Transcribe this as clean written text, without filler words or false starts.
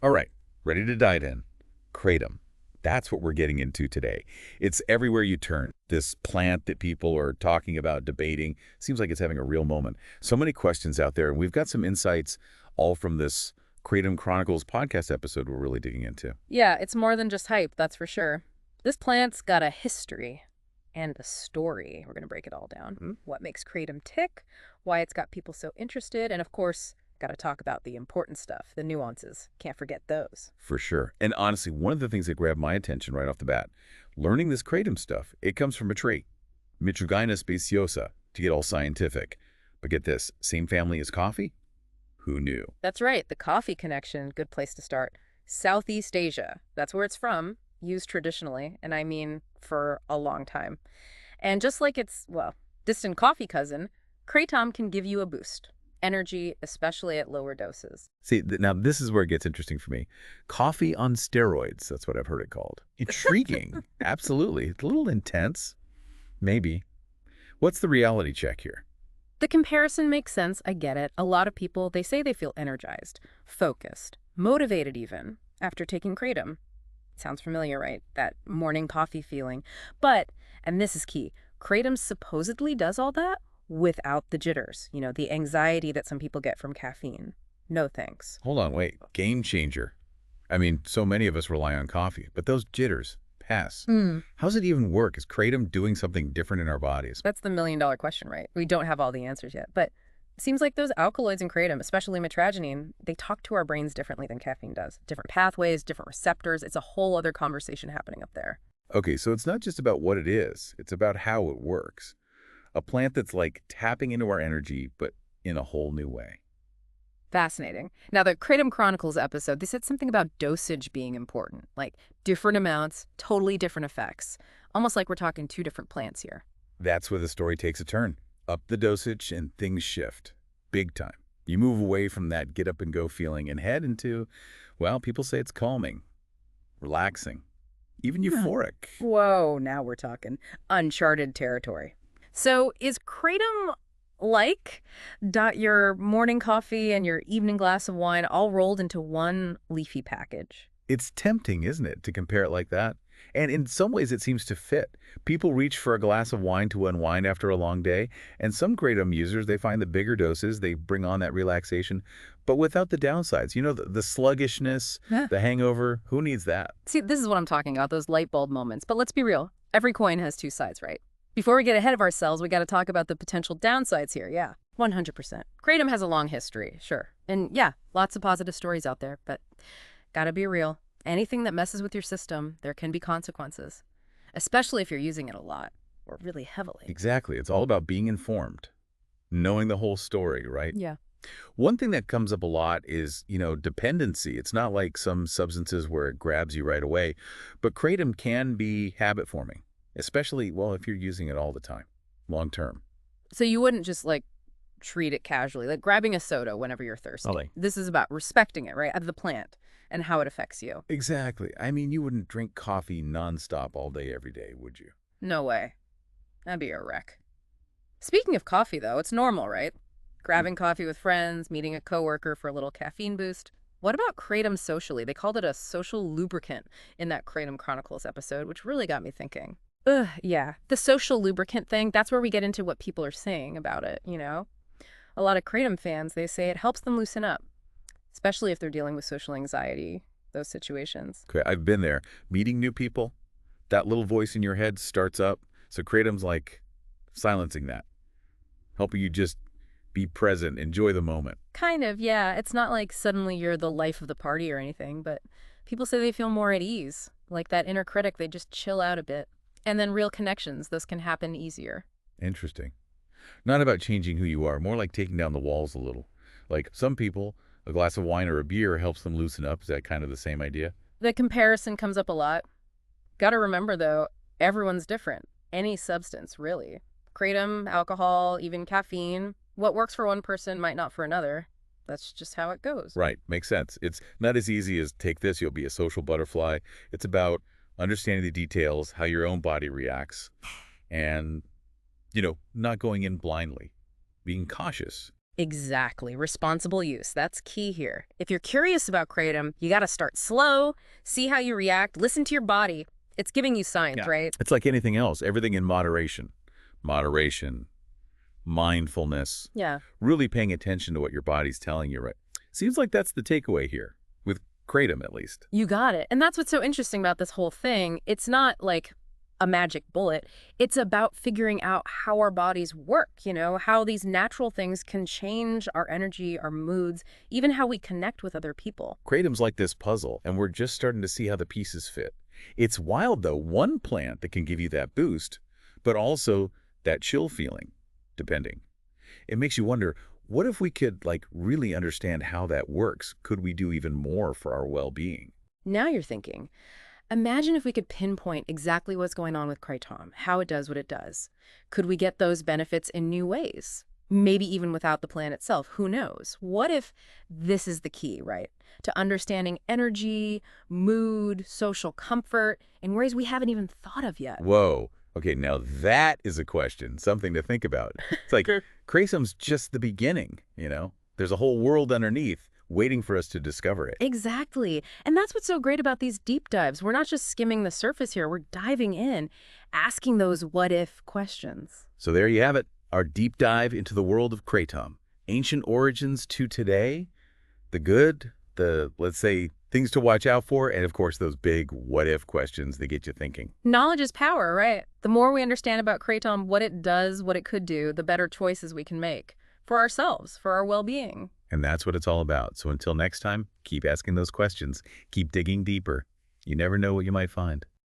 All right, ready to dive in. Kratom. That's what we're getting into today. It's everywhere you turn. This plant that people are talking about, debating, seems like it's having a real moment. So many questions out there, and we've got some insights all from this Kratom Chronicles podcast episode we're really digging into. Yeah, it's more than just hype, that's for sure. This plant's got a history and a story. We're going to break it all down. What makes kratom tick, why it's got people so interested, and of course, got to talk about the important stuff, the nuances. Can't forget those. For sure. And honestly, one of the things that grabbed my attention right off the bat, learning this kratom stuff, it comes from a tree, Mitragynous speciosa, to get all scientific. But get this, same family as coffee? Who knew? That's right, the coffee connection, good place to start. Southeast Asia, that's where it's from, used traditionally, and I mean for a long time. And just like its, well, distant coffee cousin, kratom can give you a boost. Energy, especially at lower doses. See, now this is where it gets interesting for me. Coffee on steroids, that's what I've heard it called. Intriguing. Absolutely. It's a little intense. Maybe. What's the reality check here? The comparison makes sense, I get it. A lot of people, they say they feel energized, focused, motivated even, after taking kratom. Sounds familiar, right? That morning coffee feeling. But, and this is key, kratom supposedly does all that without the jitters, the anxiety that some people get from caffeine. No thanks. Hold on, wait. Game changer. I mean, so many of us rely on coffee, but those jitters, pass. How's it even work? Is kratom doing something different in our bodies? That's the million-dollar question, right? We don't have all the answers yet, but it seems like those alkaloids in kratom, especially mitragynine, they talk to our brains differently than caffeine does. Different pathways, different receptors. It's a whole other conversation happening up there. Okay, so it's not just about what it is. It's about how it works. A plant that's like tapping into our energy, but in a whole new way. Fascinating. Now, the Kratom Chronicles episode, they said something about dosage being important, like different amounts, totally different effects. Almost like we're talking two different plants here. That's where the story takes a turn. Up the dosage and things shift. Big time. You move away from that get up and go feeling and head into, well, people say it's calming, relaxing, even euphoric. Whoa, now we're talking uncharted territory. So is kratom like your morning coffee and your evening glass of wine all rolled into one leafy package? It's tempting, isn't it, to compare it like that? And in some ways, it seems to fit. People reach for a glass of wine to unwind after a long day, and some kratom users, they find the bigger doses, they bring on that relaxation, but without the downsides. The sluggishness, the hangover, who needs that? See, this is what I'm talking about, those light bulb moments. But let's be real. Every coin has two sides, right? Before we get ahead of ourselves, we got to talk about the potential downsides here. Yeah, 100%. Kratom has a long history, sure. And yeah, lots of positive stories out there, but gotta be real. Anything that messes with your system, there can be consequences, especially if you're using it a lot or really heavily. Exactly. It's all about being informed, knowing the whole story, right? Yeah. One thing that comes up a lot is, dependency. It's not like some substances where it grabs you right away, but kratom can be habit forming, especially, well, if you're using it all the time, long term. So you wouldn't just treat it casually, like grabbing a soda whenever you're thirsty. This is about respecting it, right? Of the plant and how it affects you. Exactly. I mean, you wouldn't drink coffee nonstop all day, every day, would you? No way. That'd be a wreck. Speaking of coffee, though, it's normal, right? Grabbing coffee with friends, meeting a coworker for a little caffeine boost. What about kratom socially? They called it a social lubricant in that Kratom Chronicles episode, which really got me thinking. Yeah, the social lubricant thing, that's where we get into what people are saying about it, A lot of kratom fans, they say it helps them loosen up, especially if they're dealing with social anxiety, those situations. Okay, I've been there. Meeting new people, that little voice in your head starts up. So kratom's like silencing that, helping you just be present, enjoy the moment. Kind of, yeah. It's not like suddenly you're the life of the party or anything, but people say they feel more at ease. Like that inner critic, they just chill out a bit. And then real connections, those can happen easier. Interesting. Not about changing who you are, more like taking down the walls a little. Like some people, a glass of wine or a beer helps them loosen up. Is that kind of the same idea? The comparison comes up a lot. Gotta remember, though, everyone's different. Any substance, really. Kratom, alcohol, even caffeine. What works for one person might not for another. That's just how it goes. Right. Makes sense. It's not as easy as take this, you'll be a social butterfly. It's about understanding the details, how your own body reacts, and, not going in blindly, being cautious. Exactly. Responsible use. That's key here. If you're curious about kratom, you got to start slow, see how you react, listen to your body. It's giving you signs, Yeah. right? It's like anything else, everything in moderation. Moderation, mindfulness, Yeah. really paying attention to what your body's telling you, right? Seems like that's the takeaway here, with kratom at least. You got it. And that's what's so interesting about this whole thing. It's not like a magic bullet. It's about figuring out how our bodies work, how these natural things can change our energy, our moods, even how we connect with other people. Kratom's like this puzzle, and we're just starting to see how the pieces fit. It's wild, though, one plant that can give you that boost, but also that chill feeling, depending. It makes you wonder, what if we could, really understand how that works? Could we do even more for our well-being? Now you're thinking. Imagine if we could pinpoint exactly what's going on with kratom, how it does what it does. Could we get those benefits in new ways? Maybe even without the plant itself, who knows? What if this is the key, right? To understanding energy, mood, social comfort in ways we haven't even thought of yet. Whoa. Okay, now that is a question, something to think about. It's like kratom's just the beginning. There's a whole world underneath waiting for us to discover it. Exactly. And that's what's so great about these deep dives. We're not just skimming the surface here. We're diving in, asking those what-if questions. So there you have it, our deep dive into the world of kratom. Ancient origins to today, the good, let's say, things to watch out for, and of course those big what-if questions that get you thinking. Knowledge is power, right? The more we understand about kratom, what it does, what it could do, the better choices we can make for ourselves, for our well-being. And that's what it's all about. So until next time, keep asking those questions. Keep digging deeper. You never know what you might find.